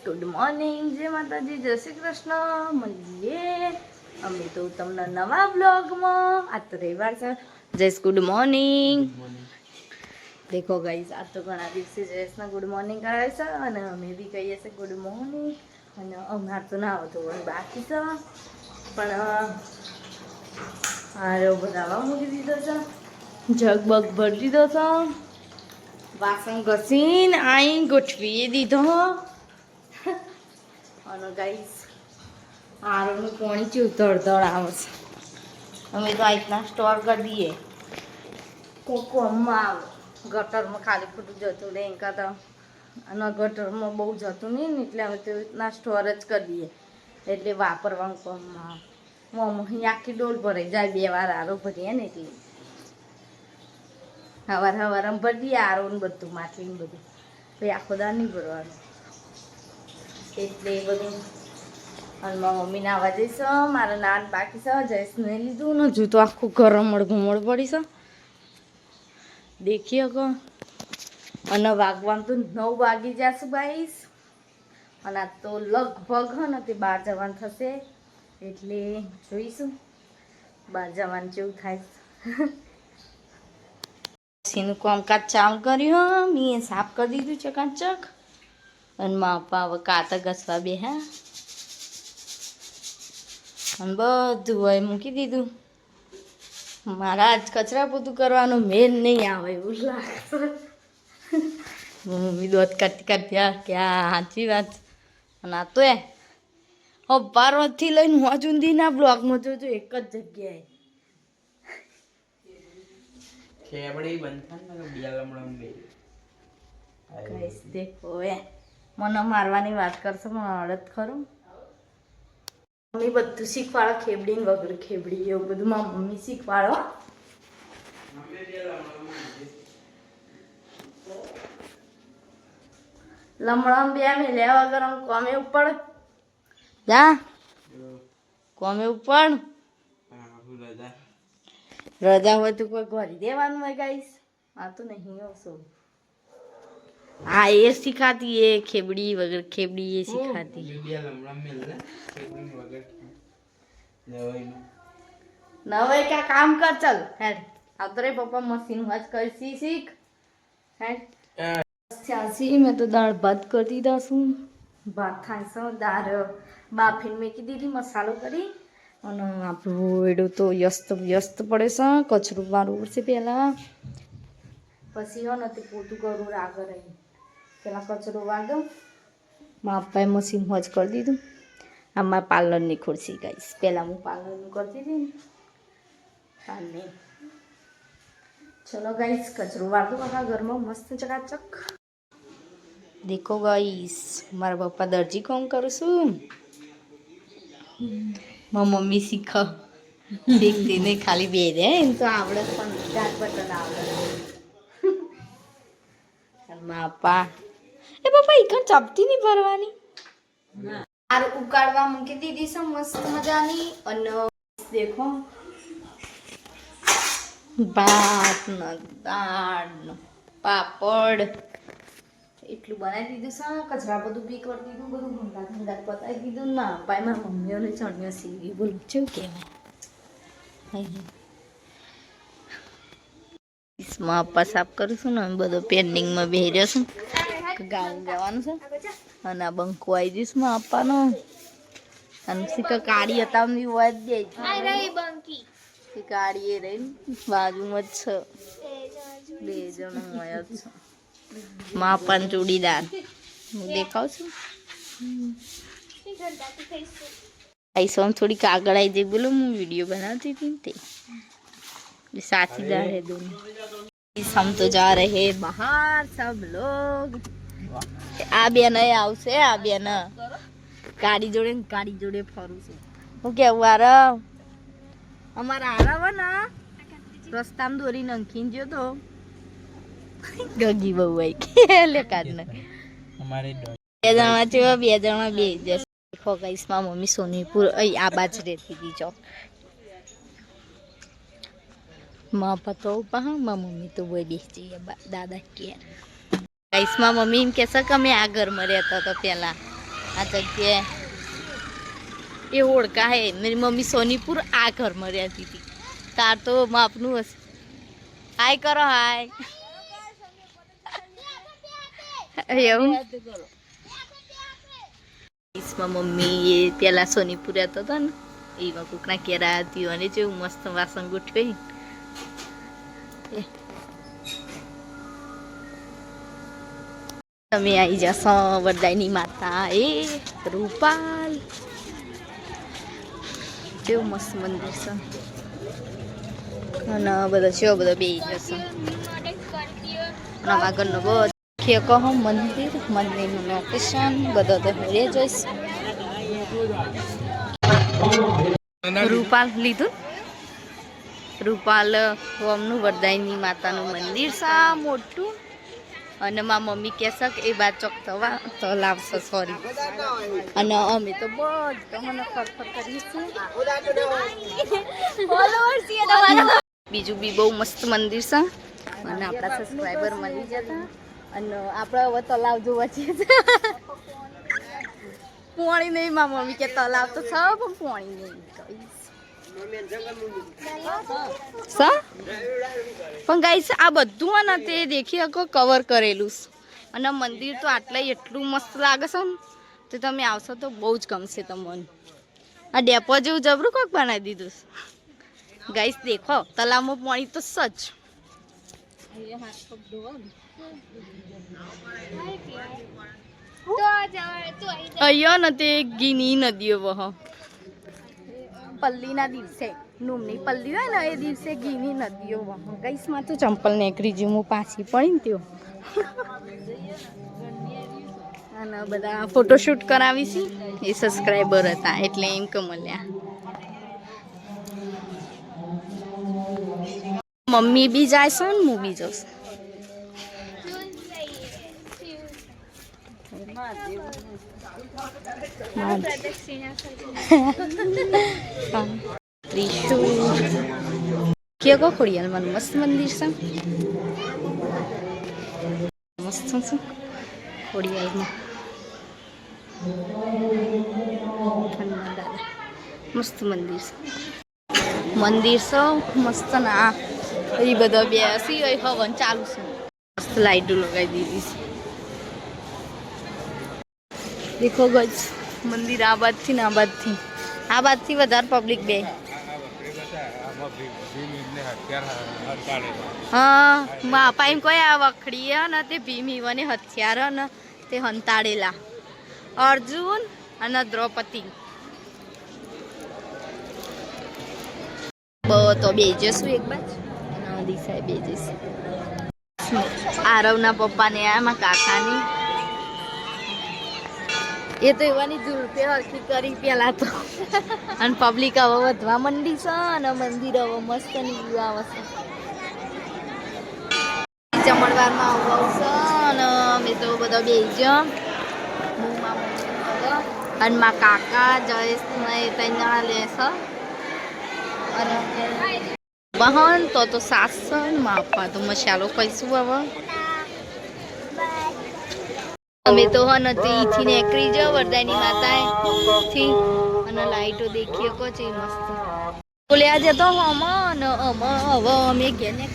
Good morning, જય માતાજી, જય શ્રી કૃષ્ણ. મળીએ અમે તો તમને નવા બ્લોગમાં. આજ તો રવિવાર છે. Jayesh good morning. દેખો ગાઈસ, આજ તો ઘણા દિવસે જયેશને ગુડ મોર્નિંગ કરાવે છે અને અમે બી કહીએ છીએ ગુડ મોર્નિંગ. અને અમારે તો ના આવતો બાકી છે, પણ હારો બનાવવા મૂકી દીધો છે, જગ બગ ભરી દીધો છે, વાસણ ઘસીને આઈ ગોઠવી દીધો. અને ગાઈસ આરોનું પાણી ચેવું ધડધડ આવે છે. અમે તો આ રીતના સ્ટોર કરી દઈએ. કોમમાં આવે ગટરમાં ખાલી ખોટું જતું રહે એમ કાં તો, અને ગટરમાં બહુ જતું નહીં ને એટલે અમે તો રીતના સ્ટોર જ કરી દઈએ, એટલે વાપરવાનું કોમમાં આવે. અહીં આખી ડોલ ભરાઈ જાય, 2 વાર આરો ભરીએ ને એટલે સવાર ભરી દઈએ આરો ને બધું, માટલી ને બધું, પછી આખો દાર નહીં ભરવાનું. એટલે એ બધું. અને મારા મમ્મી નાવા જઈશ, મારા નાન બાકી છે, જયેશને લીધું ને હજુ તો આખું ગરમ ઘૂમળ પડી છે દેખીએ કો. અને વાગવાનું તો 9 વાગી જશે ગાઈસ. અને આ તો લગભગ હ ને તે 12 જવાનું થશે, એટલે જોઈશું 12 જવાનું જેવું થાય. પછીનું કામકાજ ચાલુ કર્યું, મેં સાફ કરી દીધું ચકાચક. અને મા પપ્પા હવે કાતા ઘસવા બેહ્યા અને બધું હોય મૂકી દીધું. મારા આજ કચરા પોતું કરવાનું મેન નહીં આવે એવું લાગશે. મમ્મી દોત કાઢતી કાઢતી ક્યાં સાચી વાત. અને આ તો પાર્વતથી લઈને હું સુધીના બ્લોકમાં જોજો એક જ જગ્યાએ દેખો મને મારવાની વાત કરશે, મને અડદ ખરું. મમ્મી બધું શીખવાડો, ખેબડી ને વગર ખેબડી એવું બધું મારી મમ્મી શીખવાડો. લમણા બે મેલ્યા વગર આમ કોમે ઉપર જા, કોમે ઉપર રજા હોય તો કોઈ ઘરી દેવાનું હોય ગાઈસ. આ તો નહીં આવશો. હા એ સિખાતી, એ ખેબડી વગર ખેબડી એ સિખાતી. નવે ક્યાં કામ કર, ચલ હેડ આવતો રે પપ્પા મશીન વાજ કરશી શીખ હેડ. મેં તો દાળ ભાત કરી દીધા છું. ભાત થાય છે, દાળ બાફીને મેકી દીધી મસાલો કરી. અને આપણું એડું તો વ્યસ્ત પડે છે, કચરું વાળવું પડશે પહેલાં, પછી હો નથી પોતું કરવું આગળ રહી. પહેલાં કચરો વાર દઉં. મારા પપ્પાએ મશીન હોજ કરી દીધું. આમાં પાર્લરની ખુરશી ગાઈશ, પહેલાં હું પાર્લરનું કરતી હતી ને પાર્લર. ચલો ગાઈશ કચરો વાર દો આખા ઘરમાં મસ્ત ચકાચક. દેખો ગાઈશ મારા પપ્પા દરજી કામ કરું છું, મારી મમ્મી શીખતી નહીં, ખાલી બે દે એમ તો આવડે પણ ચાર બટન આવડે. મારા પપ્પા પપ્પા ઈકણ ચપટી નહીં ભરવાની, આ ઉકાળવા મૂકી દીધી છે મસ્ત મજાની. અને દેખો ભાત ને દાળ ને પાપડ એટલું બનાવી દીધું છે. કચરા બધું બી કરી દીધું, બધું ભંગાર પતાવી દીધું. ના ભાઈ મારા મમ્મીઓને ચણ્યો સીવી બોલું છું કહેવાય. પપ્પા સાફ કરું છું ને બધો પેન્ડિંગમાં બેસી રહ્યો છું. ગાવું જવાનું છે અને આ બંકો આવી જઈશ માં આપવાનો. અને શીખા કાળી હતા હોય જ દે કાળી એ રહી બાજુમાં જ છે, 2 જણ હોય જ છે. માપન ચૂડીદાર હું દેખાવ છું. આઈસોમ થોડી કાગળ આવી જઈ બોલો, હું વિડીયો બનાવતી હતી ને તે साथीदार है दोनों. हम तो जा रहे बाहर सब लोग. आ बेन આવશે, આ બેન ગાડી જોડે ફરું છું. હું કેવું આરવ અમારા આરવ ને રસ્તામાં દોરી નંખીને ગયો તો ગગી બહુ આવી કે લે કાઢ ને અમારે 2 જણા છે, 2 જણા બે જશે. ખોગાઈસમાં મમ્મી સોનીપુર અહીં આ બાજ રહેતી હતી ચોક. माँ पतो पहा माँ मम्मी तो वो बेचती है दादा के. गाइस माँ मम्मी एम कैसा कि मैं आ घर में रहता था पहला, આ જગ્યાએ એ ઓળખા હે મારી મમ્મી સોનીપુર આ ઘરમાં રહેતી હતી તાર તો માપનું હશે હાય કરો હાય એવું મમ્મી એ પેલા સોનીપુર રહેતો હતો ને એમાં કોકના કેરા હતી અને જેવું મસ્ત વાસણ ગોઠવે તમે આવી જશો વરદાયની માતા એ રૂપાલ કેવું મસ્ત મંદિર છે અને બધા છે બધા બે જશે આગળનો બધો કહો મંદિરનું લોકેશન બધા તો હેરે જઈશ રૂપાલ લીધું રૂપાલ હોમનું વરદાયની માતાનું મંદિર સા મોટું અને મારી મમ્મી કહેશે કે એ બાદ ચોક તો લાવશે સોરી અને અમે તો બધું ફરફર કરીશું બીજું બી બહુ મસ્ત મંદિર છે અને આપણા સબસ્ક્રાઈબર મળી જતા અને આપણે હવે તલાવ જોવા છીએ પોણી નહીં મારી મમ્મી કે તલાવ તો છે પણ પોણી નહીં પણ ગાઈસ આ બધું ને તે દેખી શકો કવર કરેલું અને મંદિર તો આટલે એટલું મસ્ત લાગે છે ને તો તમે આવશો તો બહુ જ ગમશે તમને આ ડેપો જેવું જબરું કોક બનાવી દીધું ગાઈસ દેખો તલાવમાં પાણી તો સચ અહીંયા ને તે ગીની નદીઓ વહ પલ્લીના દિવસે નોમની પલ્લી હોય ને એ દિવસે ઘીની નદીઓ ગઈસમાં તો ચંપલ નીકળી જયું હું પાછી પડી ને ત્યો અને બધા ફોટોશૂટ કરાવીશ એ સબસ્ક્રાઈબર હતા એટલે એમ કે મળ્યા મમ્મી બી જાય છે ને હું બી જઈશ કેવો ખોડિયાલમાં મસ્ત મંદિર છે મસ્ત છે ખોડિયાલમાં મસ્ત મંદિર છે મસ્ત ના એ બધા બેસી હવન ચાલુ છે મસ્ત લાઈટો લગાવી દીધી છે દેખો ગજ મંદિર આ બાજથી વધારે પબ્લિક બે હા બાપા એમ કોઈ આ વખડી ને તે ભીમીવાને હથિયાર ને તે હંતાડેલા અર્જુન અને દ્રૌપદી તો બે જશું એક બાજ દિશા બે જઈશું આરવના પપ્પાને આમાં કાકાની એ તો એવાની ઝૂલપે હરખી કરી પેલા તો અને પબ્લિક હવે વધવા મંડી છે અને મંદિર હવે મસ્ત નીકળ્યું આવશે જમણવારમાં આવશે અને અમે તો બધા બેસજો અને મારા કાકા જયેશ ત્યાં લેશે અને બહન તો સાસન માં આપવા તો મસાલો કહીશું હવે અમે તો હનથી નીકળી જાઓ વરદાયની માતાથી અને લાઈટો દેખીએ કો છે મસ્ત બોલ્યા જતો હવે અમે ઘેર ને